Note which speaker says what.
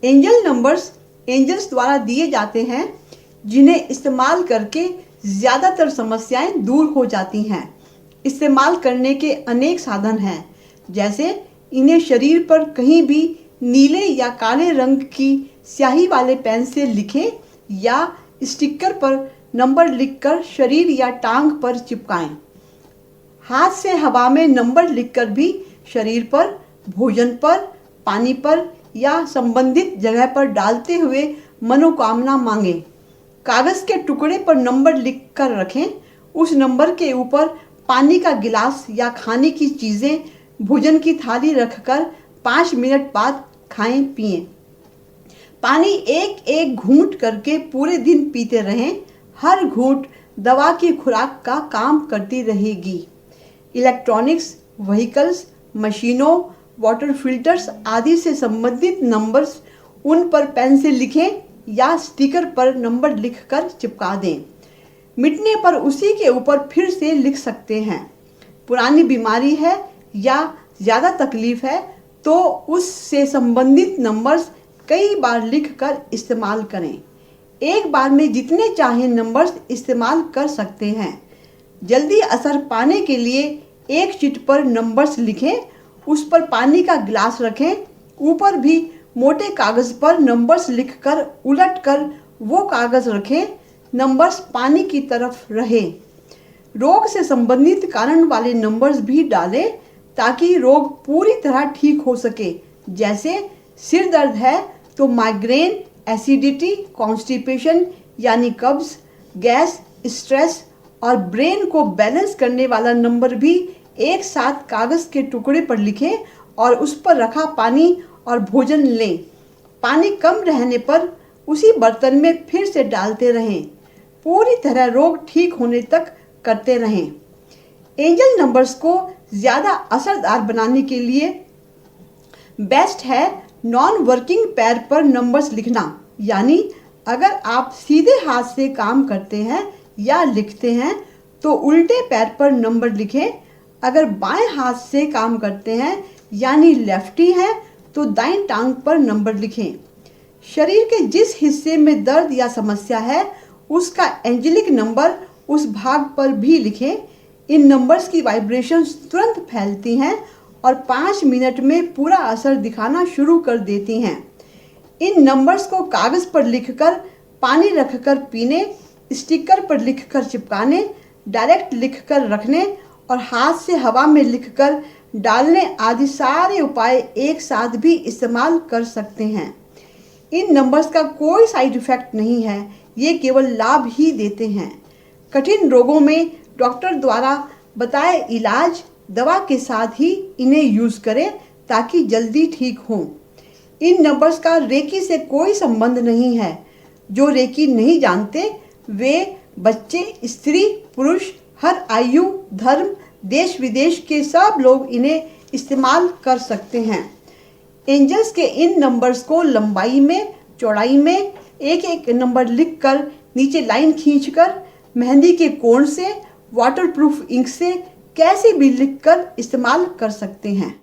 Speaker 1: Angel numbers angels द्वारा दिए जाते हैं, जिन्हें इस्तेमाल करके ज़्यादातर समस्याएं दूर हो जाती हैं। इस्तेमाल करने के अनेक साधन हैं, जैसे इन्हें शरीर पर कहीं भी नीले या काले रंग की स्याही वाले पेन से लिखें या स्टिकर पर नंबर लिखकर शरीर या टांग पर चिपकाएं। हाथ से हवा में नंबर लिखकर भी शरीर पर, भोजन पर, पानी पर या संबंधित जगह पर डालते हुए मनोकामना मांगें। कागज़ के टुकड़े पर नंबर लिख कर रखें। उस नंबर के ऊपर पानी का गिलास या खाने की चीज़ें, भोजन की थाली रखकर 5 मिनट बाद खाएं पिएं। पानी एक एक घूंट करके पूरे दिन पीते रहें। हर घूंट दवा की खुराक का काम करती रहेगी। इलेक्ट्रॉनिक्स, व्हीकल्स, मशीनों, वाटर फिल्टर्स आदि से संबंधित नंबर्स उन पर पेन से लिखें या स्टिकर पर नंबर लिखकर चिपका दें। मिटने पर उसी के ऊपर फिर से लिख सकते हैं। पुरानी बीमारी है या ज़्यादा तकलीफ है तो उससे संबंधित नंबर्स कई बार लिखकर इस्तेमाल करें। एक बार में जितने चाहे नंबर्स इस्तेमाल कर सकते हैं। जल्दी असर पाने के लिए एक शीट पर नंबर्स लिखें, उस पर पानी का गिलास रखें, ऊपर भी मोटे कागज़ पर नंबर्स लिखकर उलटकर वो कागज़ रखें। नंबर्स पानी की तरफ रहें। रोग से संबंधित कारण वाले नंबर्स भी डालें ताकि रोग पूरी तरह ठीक हो सके। जैसे सिर दर्द है तो माइग्रेन, एसिडिटी, कॉन्स्टिपेशन यानी कब्ज, गैस, स्ट्रेस और ब्रेन को बैलेंस करने वाला नंबर भी एक साथ कागज़ के टुकड़े पर लिखें और उस पर रखा पानी और भोजन लें। पानी कम रहने पर उसी बर्तन में फिर से डालते रहें। पूरी तरह रोग ठीक होने तक करते रहें। एंजल नंबर्स को ज़्यादा असरदार बनाने के लिए बेस्ट है नॉन वर्किंग पैर पर नंबर्स लिखना। यानी अगर आप सीधे हाथ से काम करते हैं या लिखते हैं तो उल्टे पैर पर नंबर लिखें। अगर बाएं हाथ से काम करते हैं यानी लेफ्टी हैं तो दाईं टांग पर नंबर लिखें। शरीर के जिस हिस्से में दर्द या समस्या है उसका एंजेलिक नंबर उस भाग पर भी लिखें। इन नंबर्स की वाइब्रेशंस तुरंत फैलती हैं और 5 मिनट में पूरा असर दिखाना शुरू कर देती हैं। इन नंबर्स को कागज़ पर लिखकर, पानी रखकर पीने, स्टिकर पर लिखकर चिपकाने, डायरेक्ट लिखकर रखने और हाथ से हवा में लिखकर डालने आदि सारे उपाय एक साथ भी इस्तेमाल कर सकते हैं। इन नंबर्स का कोई साइड इफ़ेक्ट नहीं है, ये केवल लाभ ही देते हैं। कठिन रोगों में डॉक्टर द्वारा बताए इलाज दवा के साथ ही इन्हें यूज़ करें ताकि जल्दी ठीक हों। इन नंबर्स का रेकी से कोई संबंध नहीं है। जो रेकी नहीं जानते वे बच्चे, स्त्री, पुरुष, हर आयु, धर्म, देश विदेश के सब लोग इन्हें इस्तेमाल कर सकते हैं। एंजल्स के इन नंबर्स को लंबाई में, चौड़ाई में एक एक नंबर लिखकर नीचे लाइन खींचकर मेहंदी के कोण से, वाटरप्रूफ इंक से कैसे भी लिखकर इस्तेमाल कर सकते हैं।